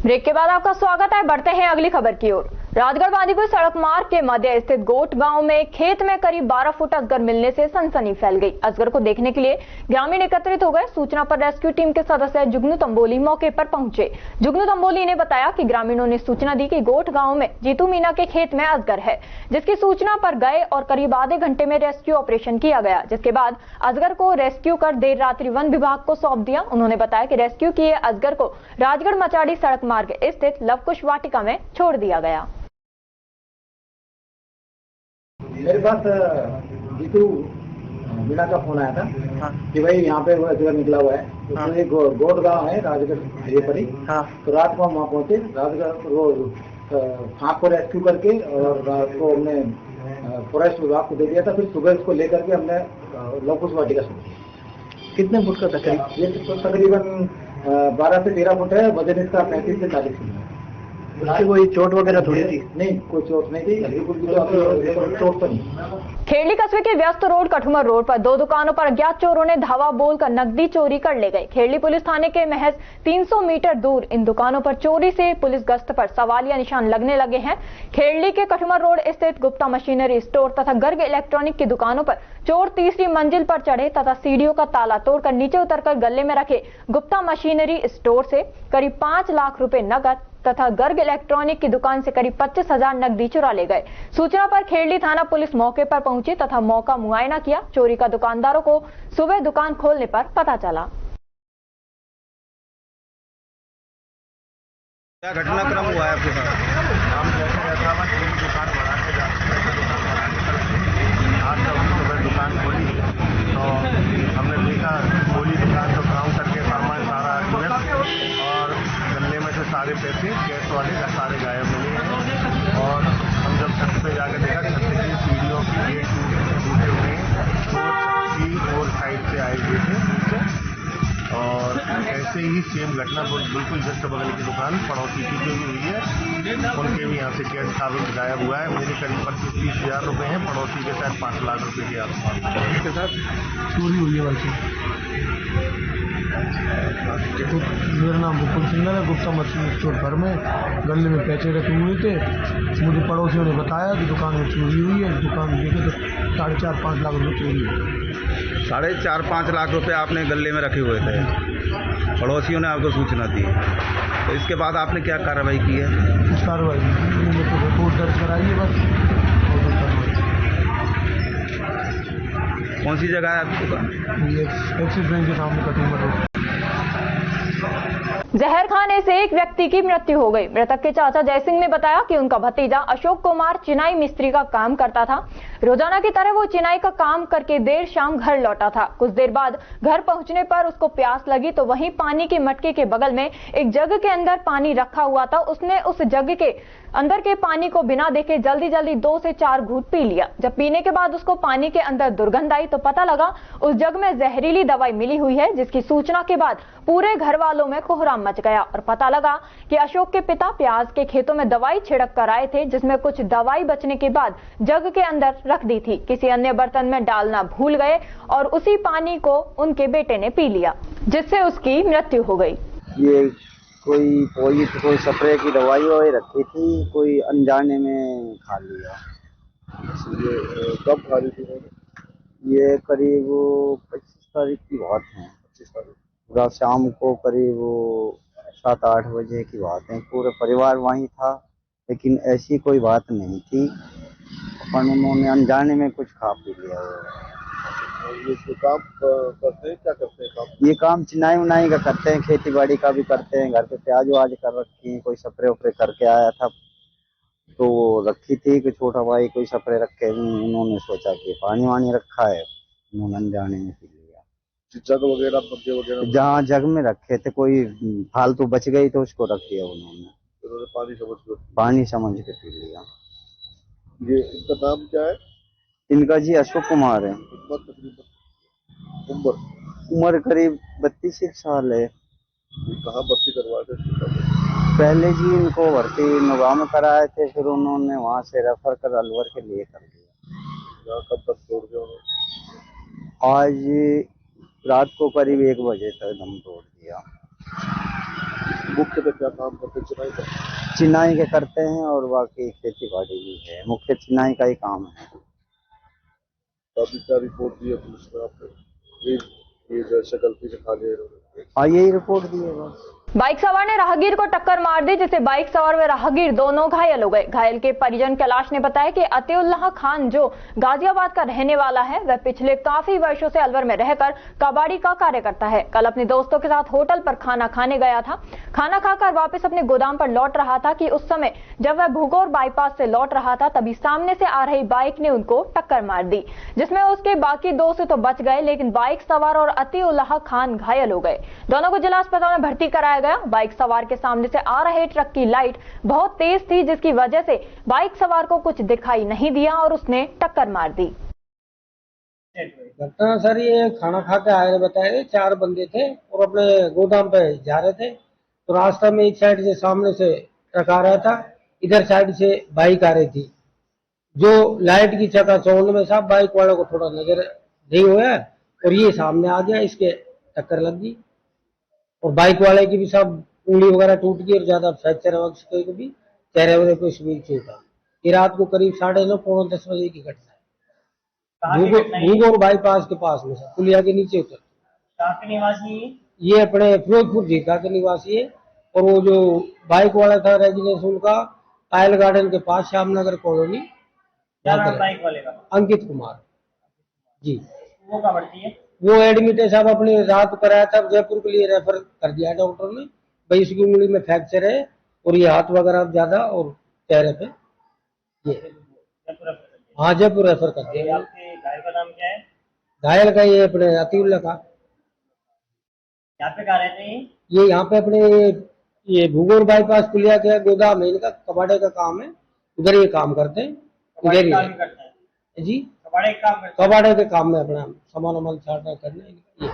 Speaker 1: ब्रेक के बाद आपका स्वागत है। बढ़ते हैं अगली खबर की ओर। राजगढ़ बांदीपुर सड़क मार्ग के मध्य स्थित गोट गांव में खेत में करीब 12 फुट अजगर मिलने से सनसनी फैल गई। अजगर को देखने के लिए ग्रामीण एकत्रित हो गए। सूचना पर रेस्क्यू टीम के सदस्य जुगनू तंबोली मौके पर पहुंचे। जुगनू तंबोली ने बताया कि ग्रामीणों ने सूचना दी कि गोट गांव में जीतू मीना के खेत में अजगर है, जिसकी सूचना पर गए और करीब आधे घंटे में रेस्क्यू ऑपरेशन किया गया, जिसके बाद अजगर को रेस्क्यू कर देर रात्रि वन विभाग को सौंप दिया। उन्होंने बताया कि रेस्क्यू किए अजगर को राजगढ़ मचाड़ी सड़क मार्ग स्थित लवकुश वाटिका में छोड़ दिया गया।
Speaker 9: मेरे पास जीतू मीना का फोन आया था कि भाई यहाँ पे वो अजगर निकला हुआ है। उसमें एक गोट गांव है राजगढ़ हाईवे पर ही। तो रात को हम वहाँ पहुंचे। राजगढ़ वो सांप को रेस्क्यू करके और रात को हमने फॉरेस्ट विभाग को दे दिया था। फिर सुबह उसको लेकर के हमने लवकुश वाटिका छोड़ी। कितने फुट का तकरीबन? ये तो तकरीबन 12 से 13 फुट है, वजन इसका 35 से 40 किलो है। उससे कोई चोट वगैरह थोड़ी थी? नहीं, कोई चोट नहीं थी, चोट तो नहीं।
Speaker 1: खेड़ली कस्बे के व्यस्त रोड कठुमर रोड पर 2 दुकानों पर अज्ञात चोरों ने धावा बोलकर नकदी चोरी कर ले गए। खेड़ली पुलिस थाने के महज 300 मीटर दूर इन दुकानों पर चोरी से पुलिस गश्त पर सवालिया निशान लगने लगे हैं। खेड़ली के कठुमर रोड स्थित गुप्ता मशीनरी स्टोर तथा गर्ग इलेक्ट्रॉनिक की दुकानों पर चोर तीसरी मंजिल पर चढ़े तथा सीढ़ियों का ताला तोड़कर नीचे उतरकर गले में रखे गुप्ता मशीनरी स्टोर से करीब 5 लाख रुपए नकद तथा गर्ग इलेक्ट्रॉनिक की दुकान से करीब 25,000 नकदी चुरा ले गए। सूचना पर खेड़ली थाना पुलिस मौके पर पहुंची तथा मौका मुआयना किया। चोरी का दुकानदारों को सुबह दुकान खोलने पर पता चला।
Speaker 6: क्या घटनाक्रम हुआ है आपके साथ? हम जैसे हैदराबाद की दुकान बढ़ा के जाते आज सुबह दुकान खोली तो हमने देखा खोली दुकान तो काउंटर के सामान सारा और गले में से सारे पैसे कैश वाले सारे गायब मिले हैं। और हम जब छत पे जाकर देखा छत की सीढ़ियों की गेट टूटे हुए और छत की और साइड से आए हुए थे नीचे। और ऐसे ही सेम घटना बिल्कुल जस्ट बगल की दुकान पड़ोसी की जो हुई है उनके भी यहाँ से कैश कागज गायब हुआ है। मेरे करीब 25-30 हज़ार रुपये हैं, पड़ोसी के साथ 5 लाख रुपये के आसपास इसके साथ
Speaker 10: चोरी हुई है। वैसे मेरा नाम भूपेंद्र सिंह है, गुप्ता मशीन स्टोर घर में गले में पैसे रखे हुए थे। मुझे पड़ोसियों ने बताया कि दुकान में चोरी हुई है। दुकान देखे तो 4.5-5 लाख रुपये चोरी हुई।
Speaker 6: 4.5-5 लाख रुपए आपने गले में रखे हुए थे, पड़ोसियों ने आपको सूचना दी, तो इसके बाद आपने क्या कार्रवाई की है?
Speaker 10: कुछ कार्रवाई नहीं, तो रिपोर्ट दर्ज कराई है बस।
Speaker 6: कौन सी जगह है आपकी दुकान?
Speaker 10: ये एक्सिस बैंक के सामने कठुमर रोड।
Speaker 1: जहर खाने से एक व्यक्ति की मृत्यु हो गई। मृतक के चाचा जयसिंह ने बताया कि उनका भतीजा अशोक कुमार चिनाई मिस्त्री का काम करता था। रोजाना की तरह वो चिनाई का काम करके देर शाम घर लौटा था। कुछ देर बाद घर पहुंचने पर उसको प्यास लगी तो वहीं पानी के मटके के बगल में एक जग के अंदर पानी रखा हुआ था। उसने उस जग के अंदर के पानी को बिना देखे जल्दी जल्दी 2 से 4 घूंट पी लिया। जब पीने के बाद उसको पानी के अंदर दुर्गंध आई तो पता लगा उस जग में जहरीली दवाई मिली हुई है, जिसकी सूचना के बाद पूरे घर वालों में कोहराम मच गया और पता लगा कि अशोक के पिता प्याज के खेतों में दवाई छिड़क कर आए थे, जिसमें कुछ दवाई बचने के बाद जग के अंदर रख दी थी। किसी अन्य बर्तन में डालना भूल गए और उसी पानी को उनके बेटे ने पी लिया, जिससे उसकी मृत्यु हो गई।
Speaker 11: ये कोई स्प्रे की दवाई वही रखी थी, कोई अनजाने में खा लिया।
Speaker 3: ये कब खा ली थी?
Speaker 11: ये करीब 25 तारीख की बात है।
Speaker 3: 25 तारीख
Speaker 11: पूरा शाम को करीब 7-8 बजे की बात है। पूरे परिवार वहीं था, लेकिन ऐसी कोई बात नहीं थी। अपन उन्होंने अनजाने में कुछ खा पी लिया।
Speaker 3: ये काम करते हैं, क्या करते हैं काम?
Speaker 11: ये काम चिनाई उनाई का करते हैं, खेती बाड़ी का भी करते हैं। घर पे प्याज वाज कर रखी है, कोई स्प्रे उपरे करके आया था तो वो रखी थी कि छोटा भाई कोई स्प्रे रखे, उन्होंने सोचा कि पानी वानी रखा है, उन्होंने अनजाने में पी लिया।
Speaker 3: जग वगैरह मग्गे वगैरह
Speaker 11: जहाँ जग में रखे थे कोई फालतू बच गई तो उसको रख दिया उन्होंने, पानी समझ के पी लिया।
Speaker 3: ये इनका नाम क्या है?
Speaker 11: इनका जी अशोक कुमार है। उम्र करीब 32 साल है।
Speaker 3: कहाँ भर्ती करवाए थे?
Speaker 11: पहले जी इनको भर्ती नोगांव में कराए थे, फिर उन्होंने वहाँ से रेफर कर अलवर के लिए कर दिया।
Speaker 3: कब तक छोड़ दिया उन्होंने?
Speaker 11: आज रात को करीब 1 बजे तक दम तोड़ दिया।
Speaker 3: मुख्य पे क्या काम करते? चिनाई का?
Speaker 11: चिनाई के करते हैं और बाकी खेती बाड़ी भी है, मुख्य चिनाई का ही काम है।
Speaker 3: अभी क्या रिपोर्ट दी है पुलिस ने आपने? ये जैसे गलती से खा लिया?
Speaker 11: हाँ, यही रिपोर्ट दी है बस।
Speaker 1: बाइक सवार ने राहगीर को टक्कर मार दी, जिससे बाइक सवार व राहगीर दोनों घायल हो गए। घायल के परिजन कैलाश ने बताया कि अतिउल्लाह खान जो गाजियाबाद का रहने वाला है, वह पिछले काफी वर्षों से अलवर में रहकर कबाड़ी का कार्य करता है। कल अपने दोस्तों के साथ होटल पर खाना खाने गया था। खाना खाकर वापस अपने गोदाम पर लौट रहा था कि उस समय जब वह भूगोर बाईपास से लौट रहा था, तभी सामने से आ रही बाइक ने उनको टक्कर मार दी, जिसमें उसके बाकी दोस्त तो बच गए, लेकिन बाइक सवार और अतिउल्लाह खान घायल हो गए। दोनों को जिला अस्पताल में भर्ती कराया गया। बाइक सवार के सामने से आ रहे ट्रक की लाइट बहुत तेज थी, जिसकी वजह से बाइक सवार को कुछ दिखाई नहीं दिया और उसने टक्कर मार दी।
Speaker 10: घटना सर ये खाना खा के आए बताए 4 बंदे थे और अपने गोदाम पे जा रहे थे, तो रास्ता में एक साइड से सामने से ट्रक आ रहा था, इधर साइड से बाइक आ रही थी। जो लाइट की चकाचौंध में साहब बाइक वाले को थोड़ा नजर नहीं हुआ और ये सामने आ गया, इसके टक्कर लग गई और बाइक वाले की भी सब उंगली वगैरह टूट गई और ज्यादा फ्रैक्चर को भी चेहरे वगैरह को शरीर छूटा। ये रात को करीब 9:30 पौने 10 बजे की घटना है, भूगोर बाईपास के पास में पुलिया के नीचे उतर।
Speaker 12: कहाँ के निवासी?
Speaker 10: ये अपने फिरोजपुर जीता के निवासी है और वो जो बाइक वाला था रेजिडेंस उनका टाइल गार्डन के पास श्यामनगर कॉलोनी।
Speaker 12: क्या नाम बाइक वाले का?
Speaker 10: अंकित कुमार जी।
Speaker 12: वो कहाँ भर्ती है?
Speaker 10: वो एडमिट है साहब, अपनी रात कराया था, जयपुर के लिए रेफर कर दिया डॉक्टर ने। भाई इसकी उंगली में फ्रैक्चर है और ये हाथ वगैरह ज्यादा और चेहरे पे ये हाँ जयपुर रेफर कर दिया।
Speaker 12: आपके घायल का नाम क्या है?
Speaker 10: घायल का ये अपने अतीउल्ला का।
Speaker 12: यहाँ पे कहाँ रहते हैं?
Speaker 10: ये यहाँ पे अपने ये भूगोर बाईपास पुलिया के गोदाम है, इनका कबाड़े का काम है, उधर ये काम करते हैं।
Speaker 12: कबाड़े का काम करते हैं
Speaker 10: जी,
Speaker 12: कबाड़े
Speaker 10: के काम में अपना सामान वामान छाटना करना ये।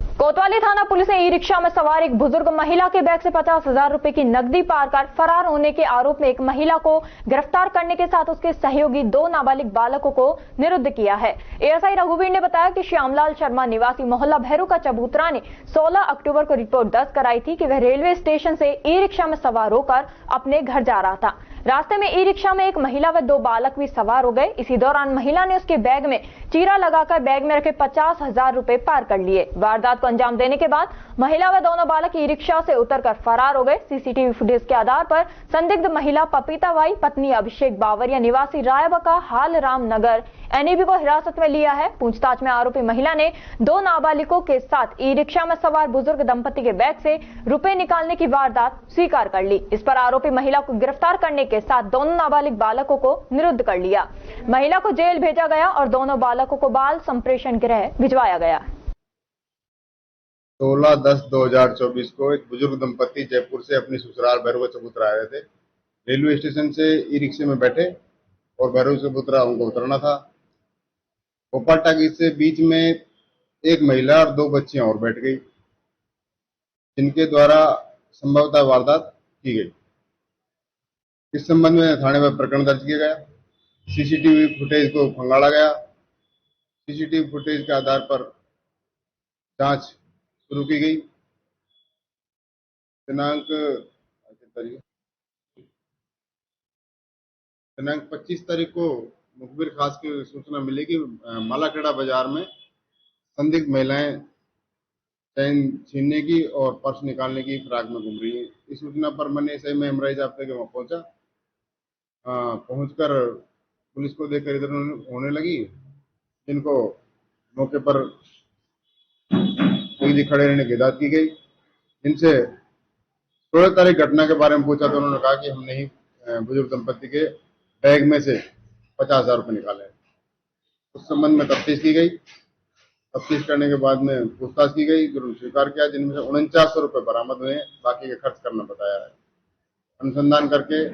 Speaker 1: कोतवाली थाना पुलिस ने ई रिक्शा में सवार एक बुजुर्ग महिला के बैग से 50,000 रुपए की नकदी पार कर फरार होने के आरोप में एक महिला को गिरफ्तार करने के साथ उसके सहयोगी 2 नाबालिग बालकों को निरुद्ध किया है। एएसआई रघुवीर ने बताया कि श्यामलाल शर्मा निवासी मोहल्ला भैरू का चबूतरा ने 16 अक्टूबर को रिपोर्ट दर्ज कराई थी कि वह रेलवे स्टेशन से ई रिक्शा में सवार होकर अपने घर जा रहा था। रास्ते में ई रिक्शा में एक महिला व 2 बालक भी सवार हो गए। इसी दौरान महिला ने उसके बैग में चीरा लगाकर बैग में रखे 50,000 रुपए पार कर लिए। वारदात को अंजाम देने के बाद महिला व दोनों बालक ई रिक्शा से उतरकर फरार हो गए। सीसीटीवी फुटेज के आधार पर संदिग्ध महिला पपीता बाई पत्नी अभिषेक बावरिया निवासी रायबका हाल रामनगर एनईबी को हिरासत में लिया है। पूछताछ में आरोपी महिला ने 2 नाबालिगों के साथ ई रिक्शा में सवार बुजुर्ग दंपति के बैग से रुपए निकालने की वारदात स्वीकार कर ली। इस पर आरोपी महिला को गिरफ्तार करने के साथ दोनों नाबालिग बालकों को निरुद्ध कर लिया। महिला को जेल भेजा गया और दोनों बालकों को बाल संप्रेषण गृह भिजवाया गया।
Speaker 13: 16/10/2024 को एक बुजुर्ग दंपति जयपुर से अपनी ससुराल भैरव चबूतरा आए थे। रेलवे स्टेशन से ई रिक्शे में बैठे और भैरव चबूतरा उनको उतरना था। भोपाल टाकी से बीच में एक महिला और 2 बच्चियां और बैठ गई, जिनके द्वारा संभवतः वारदात की गई। इस संबंध में थाने में प्रकरण दर्ज किया गया। सीसीटीवी फुटेज को खंगाला गया। सीसीटीवी फुटेज के आधार पर जांच शुरू की गई। दिनांक 25 तारीख को मुखबिर खास की सूचना मिली कि मालाखेड़ा बाजार में संदिग्ध महिलाएं चैन छीनने की और पर्स निकालने की फिराक में घूम रही है। इस सूचना पर मैंने सही में एमराई जाब्ते के वहां पहुंचा। पहुंचकर पुलिस को देखकर इधर होने लगी, जिनको मौके पर खड़े रहने की हिदायत की गई। इनसे 16 तारीख घटना के बारे में पूछा तो उन्होंने कहा कि हमने ही बुजुर्ग दंपति के बैग में से 50,000 रुपये निकाले। उस संबंध में तफ्तीश की गई। तफ्तीश करने के बाद में पूछताछ की गई, जुर्म स्वीकार किया, जिनमें से 4900 रुपये बरामद हुए। बाकी के खर्च करना बताया है। अनुसंधान करके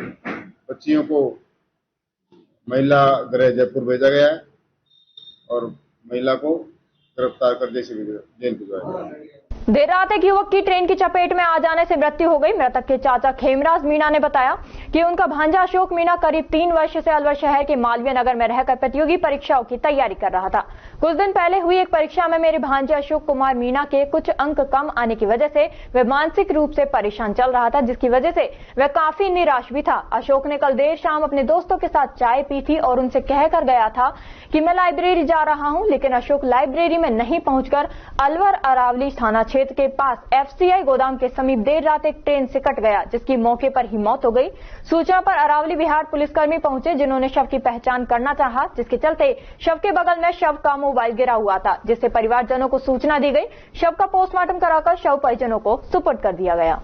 Speaker 13: बच्चियों को महिला गृह जयपुर भेजा गया है और महिला को गिरफ्तार कर जेल भिजवाया गया।
Speaker 1: देर रात एक युवक की ट्रेन की चपेट में आ जाने से मृत्यु हो गई। मृतक के चाचा खेमराज मीणा ने बताया कि उनका भांजा अशोक मीणा करीब 3 वर्ष से अलवर शहर के मालवीय नगर में रहकर प्रतियोगी परीक्षाओं की तैयारी कर रहा था। कुछ दिन पहले हुई एक परीक्षा में मेरे भांजे अशोक कुमार मीणा के कुछ अंक कम आने की वजह से वह मानसिक रूप से परेशान चल रहा था, जिसकी वजह से वह काफी निराश भी था। अशोक ने कल देर शाम अपने दोस्तों के साथ चाय पी थी और उनसे कहकर गया था कि मैं लाइब्रेरी जा रहा हूं, लेकिन अशोक लाइब्रेरी में नहीं पहुंचकर अलवर अरावली थाना क्षेत्र के पास एफसीआई गोदाम के समीप देर रात एक ट्रेन से कट गया, जिसकी मौके पर ही मौत हो गई। सूचना पर अरावली बिहार पुलिसकर्मी पहुंचे, जिन्होंने शव की पहचान करना चाहा, जिसके चलते शव के बगल में शव का मोबाइल गिरा हुआ था, जिससे परिवारजनों को सूचना दी गई। शव का पोस्टमार्टम कराकर शव परिजनों को सुपुर्द कर दिया गया।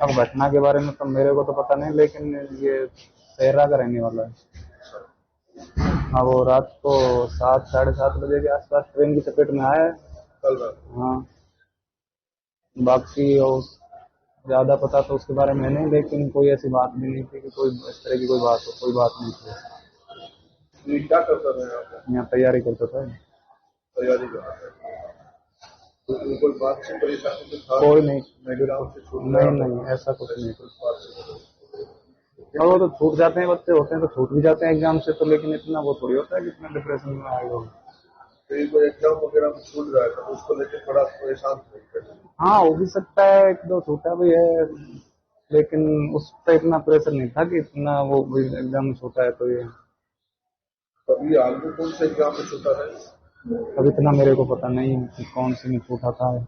Speaker 14: अब घटना के बारे में तो मेरे को तो पता नहीं, लेकिन ये सहरा का रहने वाला है। हाँ, वो रात को 7 साढ़े 7 बजे के आसपास ट्रेन की चपेट में आया है कल रात। हाँ, बाकी और ज्यादा पता तो उसके बारे में नहीं, लेकिन कोई ऐसी बात भी नहीं थी कि कोई इस तरह की कोई बात नहीं थी।
Speaker 15: क्या करता था
Speaker 14: यहाँ तैयारी करता था।
Speaker 15: तैयारी करता था, तो कोई बात से परेशानी
Speaker 14: कोई नहीं, नहीं ऐसा कुछ नहीं। और वो तो छूट जाते हैं, बच्चे होते हैं तो छूट भी जाते हैं एग्जाम से, तो लेकिन इतना वो थोड़ी होता है कि इतना डिप्रेशन में आएगा।
Speaker 15: कोई एग्जाम वगैरह में छूट रहा है तो उसको लेकर थोड़ा परेशान।
Speaker 14: हाँ हो भी सकता है, एक दो छूटा भी है, लेकिन उस पर इतना प्रेशर नहीं था कि इतना वो एग्जाम में छूटा है। तो ये
Speaker 15: अभी हाल में कौन से एग्जाम में छूटा है?
Speaker 14: अब इतना मेरे को पता नहीं कि कौन से में छूटा था,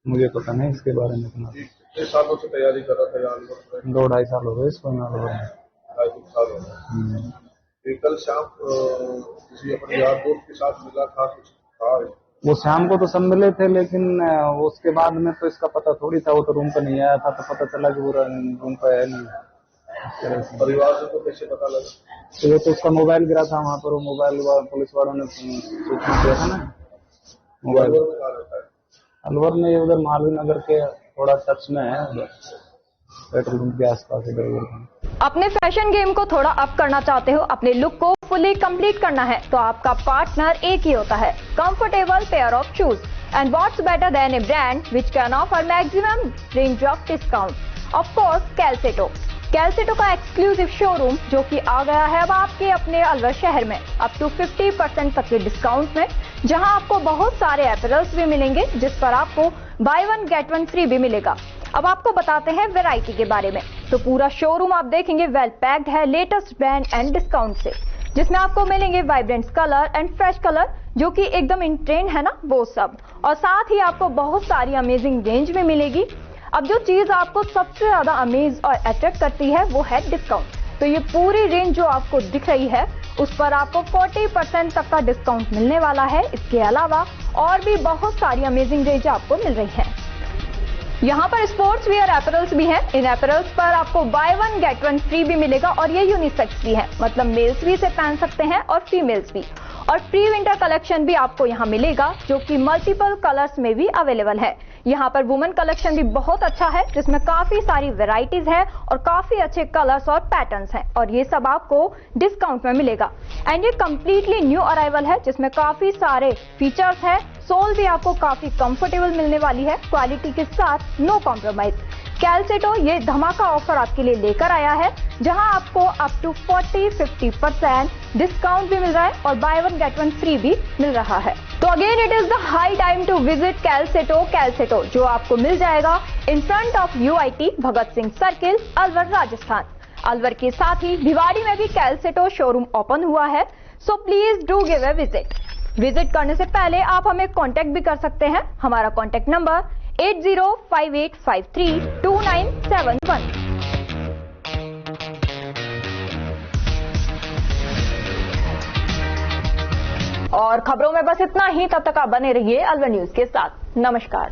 Speaker 14: मुझे पता नहीं इसके बारे में इतना।
Speaker 15: कितने सालों से तैयारी कर रहा था?
Speaker 14: 2-2.5 साल हो गए इसको।
Speaker 15: 2.5 साल हो गए। कल शाम किसी अपने यार दोस्त के साथ मिला था, कुछ था?
Speaker 14: वो शाम को तो सब मिले थे, लेकिन उसके बाद में तो इसका पता थोड़ी था। वो तो रूम पर नहीं आया था, तो पता चला कि वो रूम पर है नहीं।
Speaker 15: परिवार से तो कैसे पता लगा?
Speaker 14: तो वो तो उसका मोबाइल गिरा था वहाँ पर, वो मोबाइल पुलिस वालों ने सूचना दिया था ना। मोबाइल अलवर में, उधर मालवीय नगर के थोड़ा टच में है, पेट्रोल पंप के आसपास।
Speaker 1: अपने फैशन गेम को थोड़ा अप करना चाहते हो, अपने लुक को फुली कंप्लीट करना है, तो आपका पार्टनर एक ही होता है, comfortable pair of shoes. And what's better than a brand which can offer maximum range of discount? Of course Calcetto. Calcetto का एक्सक्लूसिव शोरूम जो कि आ गया है अब आपके अपने अलवर शहर में, अप टू 50% तक के डिस्काउंट में, जहां आपको बहुत सारे अपैरल्स भी मिलेंगे, जिस पर आपको बाय 1 गेट 1 फ्री भी मिलेगा। अब आपको बताते हैं वैरायटी के बारे में। तो पूरा शोरूम आप देखेंगे वेल पैक्ड है लेटेस्ट ब्रांड एंड डिस्काउंट से, जिसमें आपको मिलेंगे vibrant colour and fresh colour जो कि एकदम इन ट्रेंड है ना, वो सब। और साथ ही आपको बहुत सारी अमेजिंग रेंज में मिलेगी। अब जो चीज आपको सबसे ज्यादा अमेज और अट्रैक्ट करती है वो है डिस्काउंट। तो ये पूरी रेंज जो आपको दिख रही है उस पर आपको 40% तक का डिस्काउंट मिलने वाला है। इसके अलावा और भी बहुत सारी अमेजिंग रेंज आपको मिल रही है। यहाँ पर स्पोर्ट्स वियर अपैरल्स भी हैं। इन अपैरल्स पर आपको बाय 1 गेट 1 फ्री भी मिलेगा और ये यूनिसेक्स भी है, मतलब मेल्स भी इसे पहन सकते हैं और फीमेल्स भी। और प्री विंटर कलेक्शन भी आपको यहाँ मिलेगा जो कि मल्टीपल कलर्स में भी अवेलेबल है। यहाँ पर वुमेन कलेक्शन भी बहुत अच्छा है, जिसमें काफी सारी वेराइटीज है और काफी अच्छे कलर्स और पैटर्न्स हैं, और ये सब आपको डिस्काउंट में मिलेगा। एंड ये कंप्लीटली न्यू अराइवल है, जिसमें काफी सारे फीचर्स है। सोल भी आपको काफी कंफर्टेबल मिलने वाली है, क्वालिटी के साथ नो कॉम्प्रोमाइज। कैलसेटो ये धमाका ऑफर आपके लिए लेकर आया है, जहां आपको अप टू 40-50% डिस्काउंट भी मिल रहा है और बाय 1 गेट 1 फ्री भी मिल रहा है। तो again it is the high time to visit Calcetto, जो आपको मिल जाएगा in front of UIT Bhagat Singh circle, Alwar, Rajasthan. Alwar के साथ ही भिवाड़ी में भी कैलसेटो शोरूम ओपन हुआ है, so please do give a visit. Visit करने से पहले आप हमें कांटेक्ट भी कर सकते हैं। हमारा कांटेक्ट नंबर 8058532971। और खबरों में बस इतना ही, तब तक आप बने रहिए अलवर न्यूज के साथ। नमस्कार।